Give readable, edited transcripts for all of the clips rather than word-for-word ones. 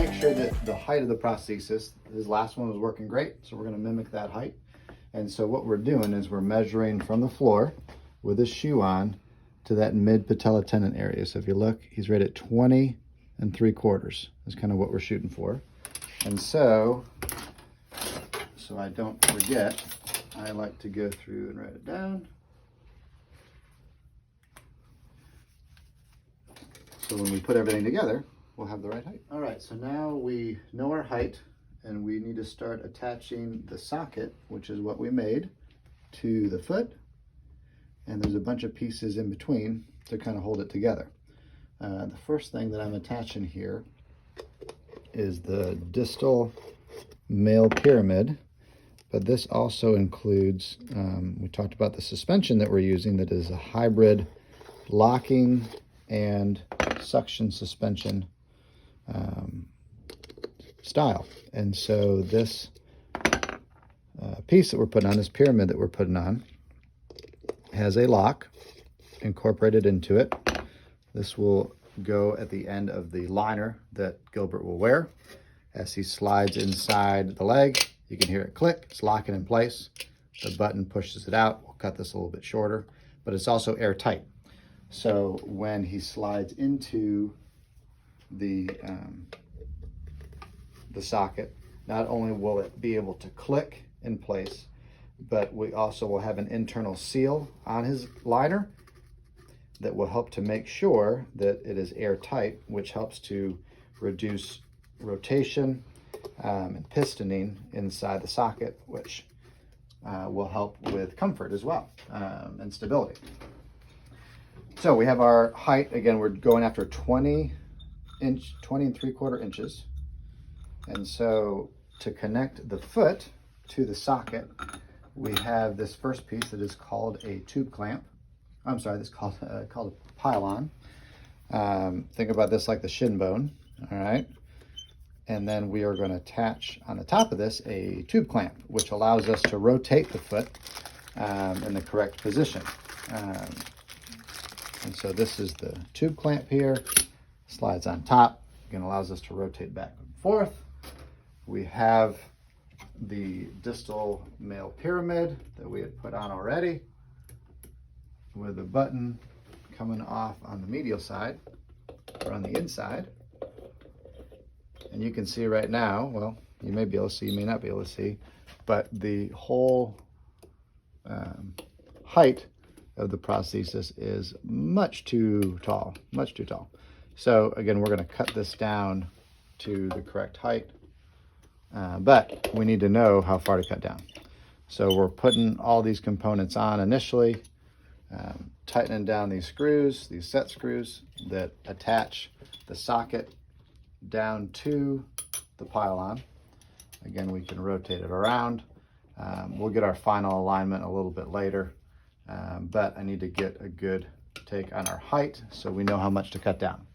make sure that the height of the prosthesis, his last one was working great, so we're going to mimic that height. And so what we're doing is we're measuring from the floor with his shoe on to that mid patella tendon area. So if you look, he's right at 20 3/4 is kind of what we're shooting for. And so I don't forget, I like to go through and write it down. So when we put everything together, we'll have the right height. All right, so now we know our height and we need to start attaching the socket, which is what we made, to the foot. And there's a bunch of pieces in between to kind of hold it together. The first thing that I'm attaching here is the distal male pyramid, but this also includes, we talked about the suspension that we're using that is a hybrid locking and suction suspension style. And so this piece that we're putting on, this pyramid that we're putting on, has a lock incorporated into it. This will go at the end of the liner that Gilbert will wear. As he slides inside the leg, you can hear it click. It's locking in place. The button pushes it out. We'll cut this a little bit shorter, but it's also airtight. So when he slides into the socket, not only will it be able to click in place, but we also will have an internal seal on his liner that will help to make sure that it is airtight, which helps to reduce rotation and pistoning inside the socket, which will help with comfort as well and stability. So we have our height. Again, we're going after 20 3/4 inches. And so to connect the foot to the socket, we have this first piece that is called a tube clamp. I'm sorry, this is called a pylon. Think about this like the shin bone, all right? And then we are going to attach on the top of this a tube clamp, which allows us to rotate the foot in the correct position. And so this is the tube clamp here, slides on top, again allows us to rotate back and forth. We have the distal male pyramid that we had put on already, with a button coming off on the medial side or on the inside. And you can see right now, well, you may be able to see, you may not be able to see, but the whole height of the prosthesis is much too tall, much too tall. So again, we're going to cut this down to the correct height, but we need to know how far to cut down. So we're putting all these components on initially, tightening down these screws, these set screws that attach the socket down to the pylon. Again, we can rotate it around. We'll get our final alignment a little bit later, but I need to get a good take on our height so we know how much to cut down.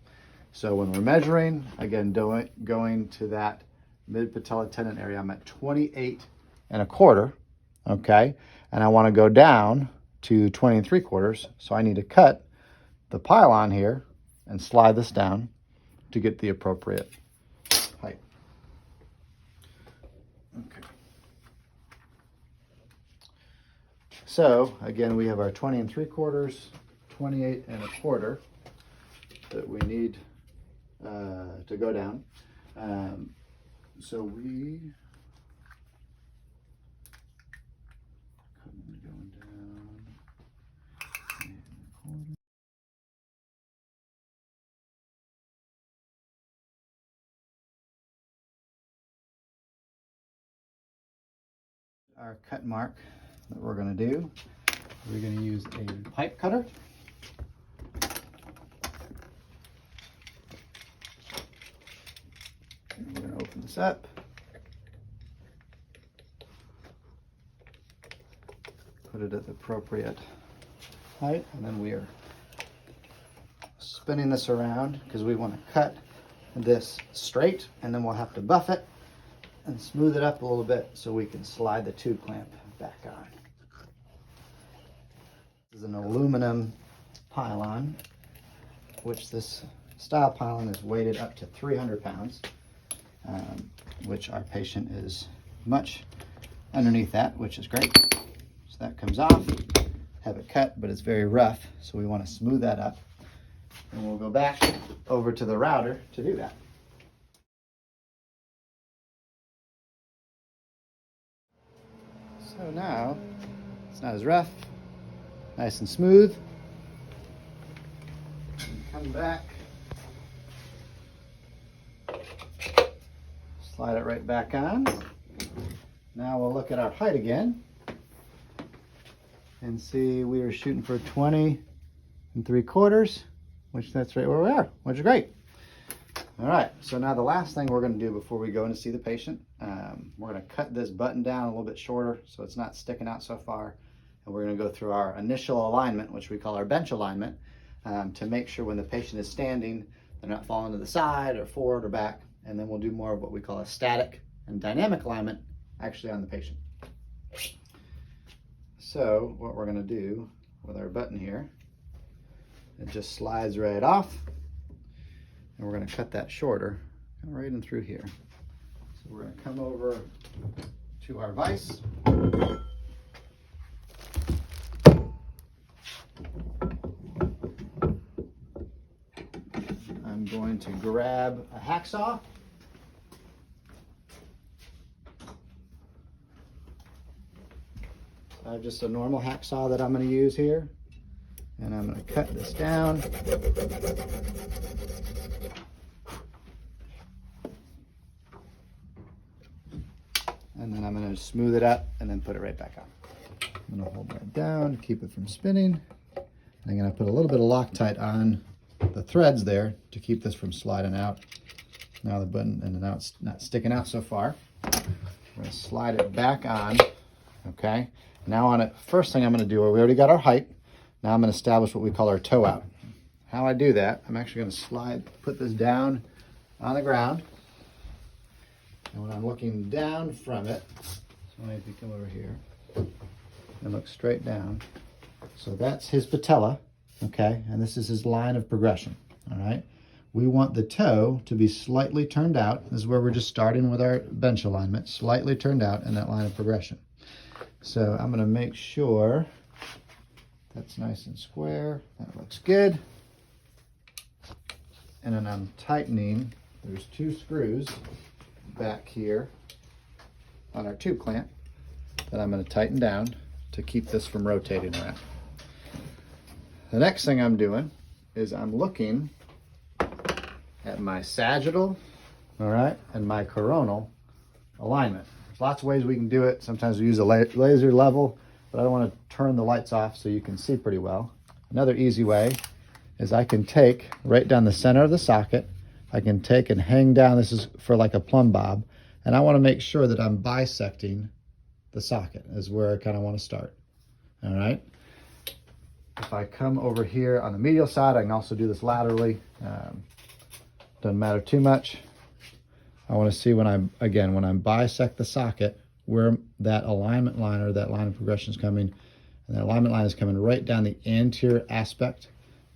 So when we're measuring, again, going to that mid patella tendon area, I'm at 28 1/4, okay? And I want to go down to 20 3/4, so I need to cut the pylon here and slide this down to get the appropriate height. Okay. So again, we have our 20 3/4, 28 1/4 that we need to go down. So we going down. Our cut mark that we're going to do, we're going to use a pipe cutter. And we're going to open this up. Put it at the appropriate height, and then we are spinning this around because we want to cut this straight, and then we'll have to buff it and smooth it up a little bit so we can slide the tube clamp back on. This is an aluminum pylon, which this style pylon is weighted up to 300 pounds. which our patient is much underneath that, which is great. So that comes off, have it cut, but it's very rough, so we want to smooth that up. And we'll go back over to the router to do that. So now it's not as rough, nice and smooth. Come back, slide it right back on. Now we'll look at our height again and see we are shooting for 20 3/4, which that's right where we are, which is great. All right, so now the last thing we're going to do before we go in to see the patient, we're going to cut this button down a little bit shorter so it's not sticking out so far. And we're going to go through our initial alignment, which we call our bench alignment, to make sure when the patient is standing, they're not falling to the side or forward or back. And then we'll do more of what we call a static and dynamic alignment actually on the patient. So what we're going to do with our button here, it just slides right off. And we're going to cut that shorter, right in through here. So we're going to come over to our vise. I'm going to grab a hacksaw. I have just a normal hacksaw that I'm going to use here. And I'm going to cut this down. And then I'm going to smooth it up and then put it right back on. I'm going to hold that down, keep it from spinning. I'm going to put a little bit of Loctite on the threads there to keep this from sliding out. Now the button, and now it's not sticking out so far. I'm going to slide it back on. Okay. Now on it, first thing I'm going to do, we already got our height. Now I'm going to establish what we call our toe out. How I do that, I'm actually going to put this down on the ground. And when I'm looking down from it, so if you come over here and look straight down. So that's his patella, okay? And this is his line of progression, all right? We want the toe to be slightly turned out. This is where we're just starting with our bench alignment, slightly turned out in that line of progression. So I'm gonna make sure that's nice and square. That looks good. And then I'm tightening, there's 2 screws back here on our tube clamp that I'm going to tighten down to keep this from rotating around. The next thing I'm doing is I'm looking at my sagittal, all right, and my coronal alignment. There's lots of ways we can do it. Sometimes we use a laser level, but I don't want to turn the lights off so you can see pretty well. Another easy way is I can take right down the center of the socket. I can take and hang down, this is for like a plumb bob, and I want to make sure that I'm bisecting the socket is where I kind of want to start, all right? If I come over here on the medial side, I can also do this laterally. Doesn't matter too much. I want to see when I bisect the socket, where that alignment line or that line of progression is coming, and that alignment line is coming right down the anterior aspect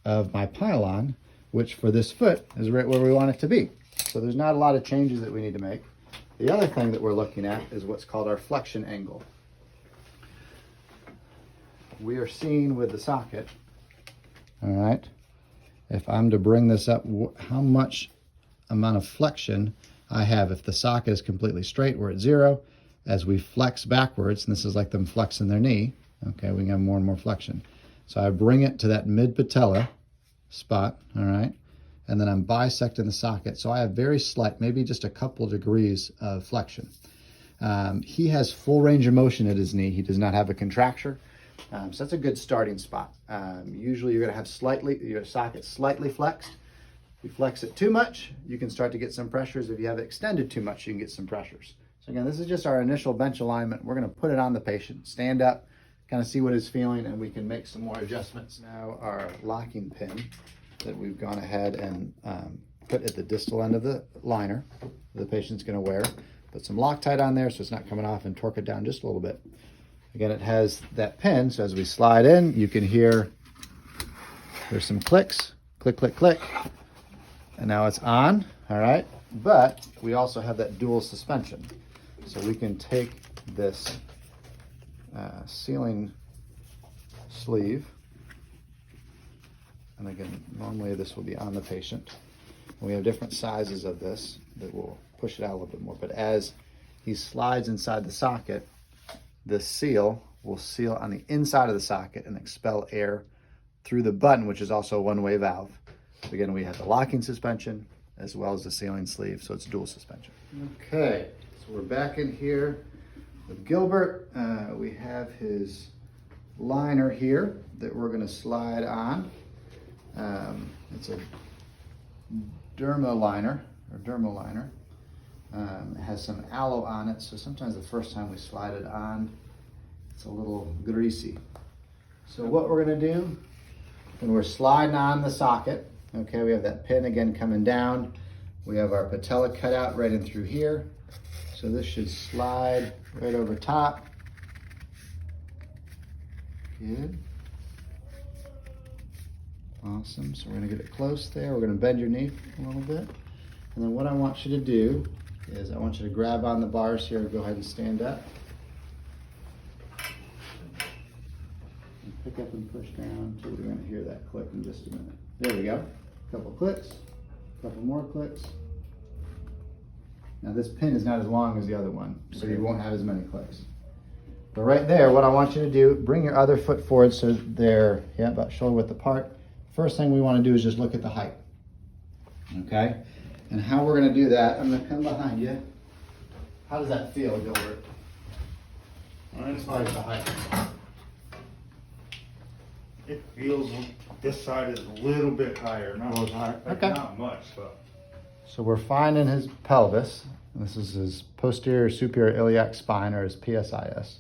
of my pylon, which for this foot is right where we want it to be. So there's not a lot of changes that we need to make. The other thing that we're looking at is what's called our flexion angle. We are seeing with the socket, all right, if I'm to bring this up, how much amount of flexion I have. If the socket is completely straight, we're at 0. As we flex backwards, and this is like them flexing their knee, okay, we can have more and more flexion. So I bring it to that mid patella spot, all right, and then I'm bisecting the socket. So I have very slight, maybe just a couple degrees of flexion. He has full range of motion at his knee. He does not have a contracture. So that's a good starting spot. Usually you're gonna have your socket slightly flexed. If you flex it too much, you can start to get some pressures. If you have it extended too much, you can get some pressures. So again, this is just our initial bench alignment. We're gonna put it on the patient, stand up, kind of see what he's feeling, and we can make some more adjustments. Now our locking pin that we've gone ahead and put at the distal end of the liner the patient's gonna wear. Put some Loctite on there so it's not coming off, and torque it down just a little bit. Again, it has that pin, so as we slide in, you can hear there's some clicks, click, click, click. And now it's on, all right? but we also have that dual suspension. So we can take this sealing sleeve, and again, normally this will be on the patient. We have different sizes of this that will push it out a little bit more, but as he slides inside the socket, the seal will seal on the inside of the socket and expel air through the button, which is also a one-way valve. So again, we have the locking suspension as well as the sealing sleeve, so it's dual suspension. Okay, so we're back in here with Gilbert. We have his liner here that we're going to slide on. It's a dermal liner. It has some aloe on it, so sometimes the first time we slide it on, it's a little greasy. So what we're going to do, when we're sliding on the socket, okay, we have that pin again coming down. We have our patella cut out right in through here. So this should slide right over top. Good. Awesome. So we're going to get it close there. We're going to bend your knee a little bit. And then what I want you to do is I want you to grab on the bars here and go ahead and stand up. And pick up and push down until we're going to hear that click in just a minute. There we go. A couple clicks, a couple more clicks. Now this pin is not as long as the other one, so you won't have as many clicks. But right there, what I want you to do, bring your other foot forward so they're about shoulder width apart. First thing we want to do is just look at the height. Okay? And how we're going to do that, I'm going to come behind you. How does that feel, Gilbert? As far as the height. It feels, this side is a little bit higher, not, Okay. Not much, but. So we're finding his pelvis. This is his posterior superior iliac spine, or his PSIS.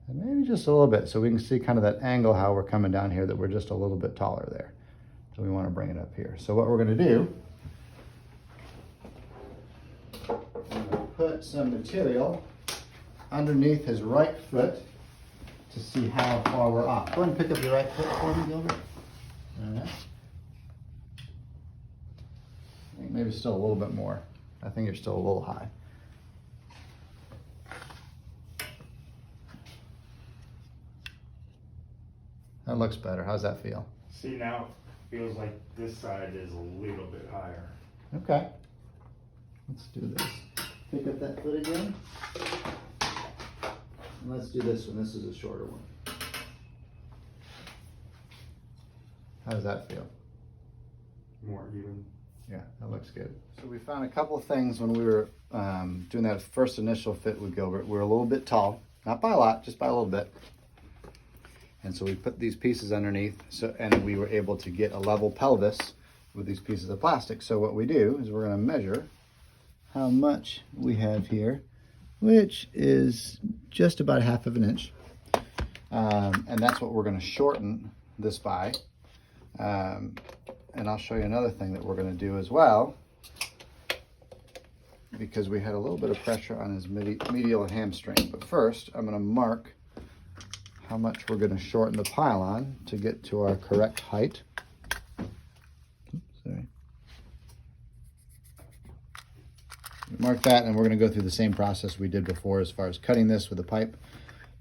And maybe just a little bit, so we can see kind of that angle, how we're coming down here, that we're just a little bit taller there. So we want to bring it up here. So what we're going to do, we're going to put some material underneath his right foot to see how far we're off. Go ahead and pick up your right foot for me, Gilbert. All right. I think maybe still a little bit more. I think you're still a little high. That looks better. How's that feel? See, now it feels like this side is a little bit higher. Okay. Let's do this. Pick up that foot again. And let's do this one. This is a shorter one. How does that feel? More even. Yeah, that looks good. So we found a couple of things when we were doing that first initial fit with Gilbert. We were a little bit tall, not by a lot, just by a little bit. And so we put these pieces underneath, and we were able to get a level pelvis with these pieces of plastic. So what we do is we're going to measure how much we have here, which is just about 1/2 inch. And that's what we're going to shorten this by. And I'll show you another thing that we're going to do as well, because we had a little bit of pressure on his medial hamstring. But first, I'm going to mark how much we're going to shorten the pylon to get to our correct height. Oops, sorry. Mark that, and we're going to go through the same process we did before as far as cutting this with a pipe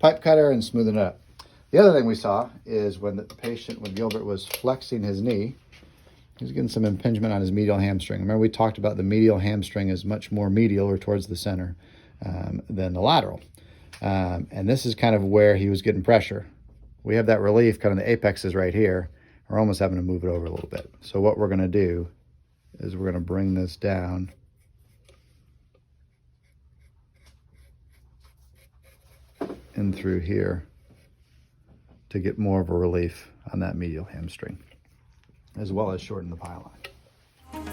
cutter and smoothing it up. The other thing we saw is when Gilbert was flexing his knee, he was getting some impingement on his medial hamstring. Remember, we talked about the medial hamstring is much more medial or towards the center than the lateral. And this is kind of where he was getting pressure. We have that relief, kind of the apex is right here. We're almost having to move it over a little bit. So what we're going to do is we're going to bring this down in through here to get more of a relief on that medial hamstring, as well as shorten the pylon. Where's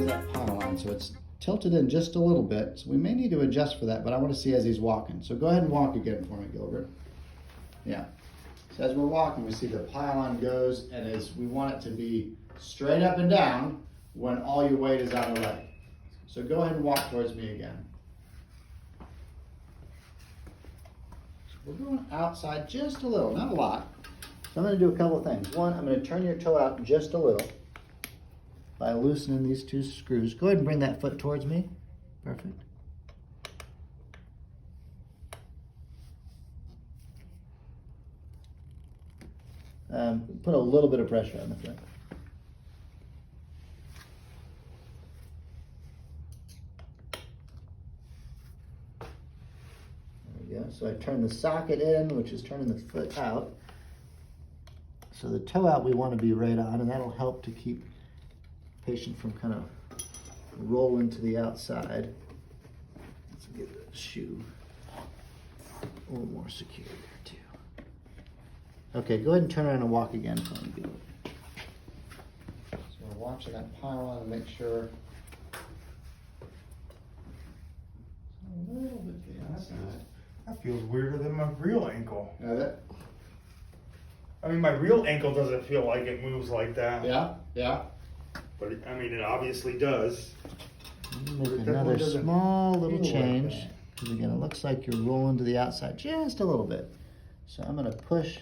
that pylon? So it's tilted in just a little bit, so we may need to adjust for that, but I want to see as he's walking. So go ahead and walk again for me, Gilbert. Yeah. So as we're walking, we see the pylon goes, and we want it to be straight up and down when all your weight is on the leg. So go ahead and walk towards me again. So we're going outside just a little, not a lot. So I'm going to do a couple of things. One, I'm going to turn your toe out just a little by loosening these two screws. Go ahead and bring that foot towards me. Perfect. Put a little bit of pressure on the foot. There we go. So I turn the socket in, which is turning the foot out. So the toe out we want to be right on, and that'll help to keep the patient from kind of rolling to the outside. Let's get the shoe a little more secure there too. Okay, go ahead and turn around and walk again for me, Gilbert. So we're watching that pylon to make sure. A little bit to the outside. That feels weirder than my real ankle. That? I mean, my real ankle doesn't feel like it moves like that. Yeah, yeah. But it, I mean, it obviously does. Make another small little change. Because again, it looks like you're rolling to the outside just a little bit. So I'm going to push,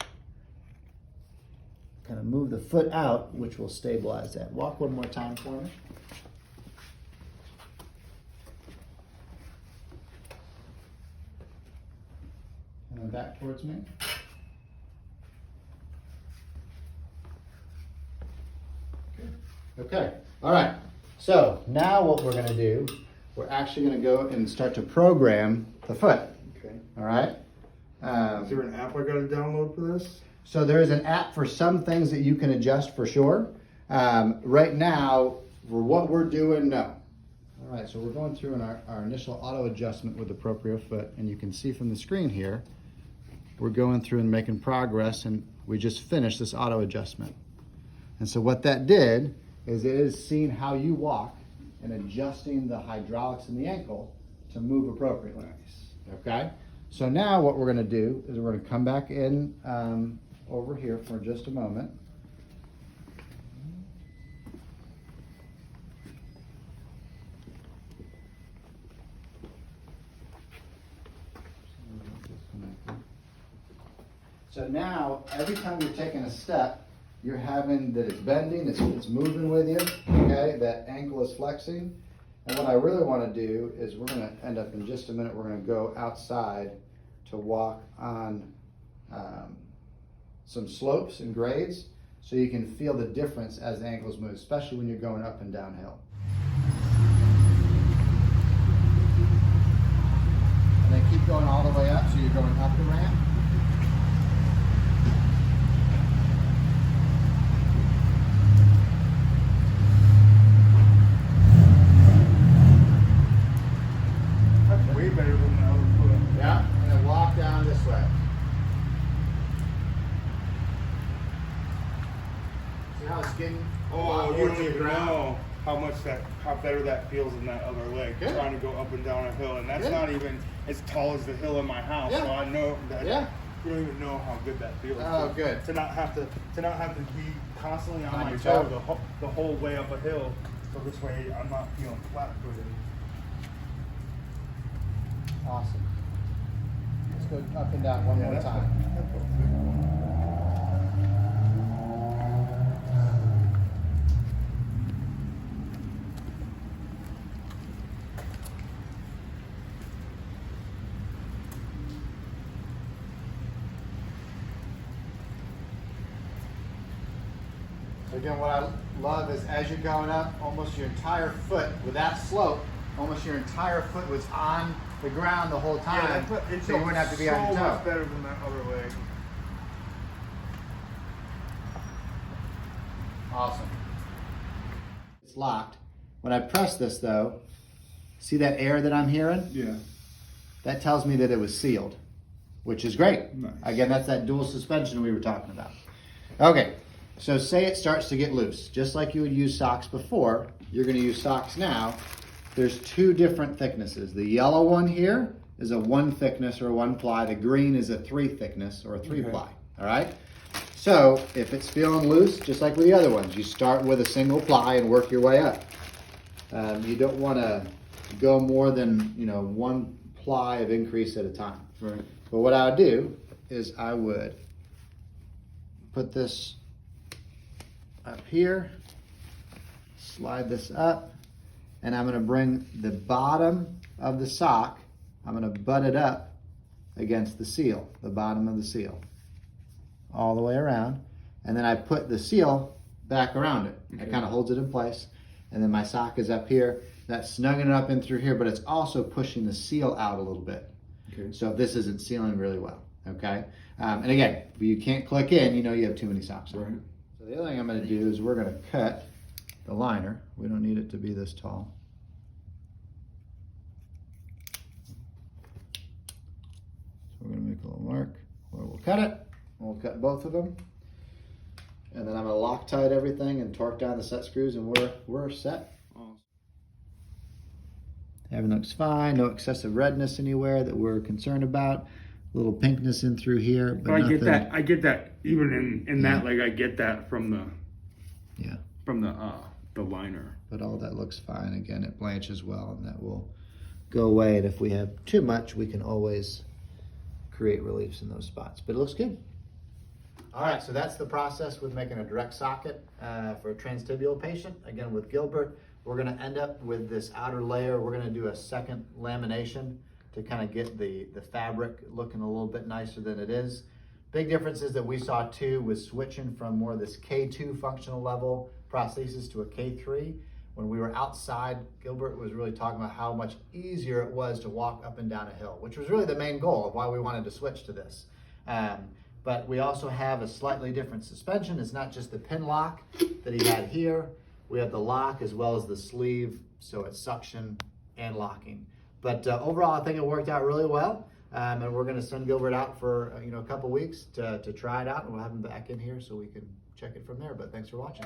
kind of move the foot out, which will stabilize that. Walk one more time for me. And then back towards me. Okay, all right. So now what we're going to do, we're actually going to go and start to program the foot. Okay. All right. Is there an app I got to download for this? So there is an app for some things that you can adjust for sure. Right now, for what we're doing, no. All right, so we're going through our initial auto adjustment with the proprio foot, and you can see from the screen here, we're going through and making progress, and we just finished this auto adjustment. And so what that did is it is seeing how you walk and adjusting the hydraulics in the ankle to move appropriately. Nice. Okay? So now what we're going to do is we're going to come back in over here for just a moment. So now, every time you're taking a step, you're having that it's bending, it's moving with you, okay? That ankle is flexing. And what I really want to do is we're going to end up in just a minute, we're going to go outside to walk on some slopes and grades so you can feel the difference as the ankles move, especially when you're going up and downhill. And then keep going all the way up so you're going up the ramp. Way better than the other foot. Yeah, and then walk down this way. See how it's getting? Oh, you don't even know how better that feels in that other leg. Good. Trying to go up and down a hill, and that's Good. not even as tall as the hill in my house. Yeah. So I know that. Yeah. You don't even know how good that feels. Oh, good. To not have to be constantly on my your toe toe. the whole way up a hill. So this way I'm not feeling flat-footed. Awesome. Let's go up and down one more time. So again, what I love is as you're going up, almost your entire foot, with that slope, almost your entire foot was on the ground the whole time, so you wouldn't have to be on your so toe. much better than that other leg. Awesome. It's locked. When I press this though, see that air that I'm hearing? Yeah. That tells me that it was sealed, which is great. Nice. Again, that's that dual suspension we were talking about. Okay, so say it starts to get loose. Just like you would use socks before, you're gonna use socks now. There's two different thicknesses. The yellow one here is a 1 thickness or 1 ply. The green is a 3 thickness or a 3 ply, all right? So if it's feeling loose, just like with the other ones, you start with a single ply and work your way up. You don't wanna go more than, you know, one ply of increase at a time. Right. But what I would do is I would put this up here, slide this up, and I'm gonna bring the bottom of the sock, I'm gonna butt it up against the seal, the bottom of the seal, all the way around. And then I put the seal back around it. Okay. It kind of holds it in place. And then my sock is up here. That's snugging it up in through here, but it's also pushing the seal out a little bit. Okay. So if this isn't sealing really well, okay? And again, if you can't click in, you know you have too many socks on. Right. So the other thing I'm gonna do is we're gonna cut the liner. We don't need it to be this tall. So we're gonna make a little mark where we'll cut it. We'll cut both of them. And then I'm gonna Loctite everything and torque down the set screws, and we're set. Everything looks fine, no excessive redness anywhere that we're concerned about. A little pinkness in through here, but I nothing. get that even in that leg. I get that from the the liner. But all that looks fine. Again, it blanches well, and that will go away. And if we have too much, we can always create reliefs in those spots. But it looks good. All right, so that's the process with making a direct socket for a transtibial patient. Again, with Gilbert, we're gonna end up with this outer layer. We're gonna do a second lamination to kind of get the fabric looking a little bit nicer than it is. Big differences that we saw too was switching from more of this K2 functional level prosthesis to a K3. When we were outside, Gilbert was really talking about how much easier it was to walk up and down a hill, which was really the main goal of why we wanted to switch to this. But we also have a slightly different suspension. It's not just the pin lock that he had here. We have the lock as well as the sleeve, so it's suction and locking. But overall, I think it worked out really well. And we're gonna send Gilbert out for a couple weeks to try it out, and we'll have him back in here so we can check it from there. But thanks for watching.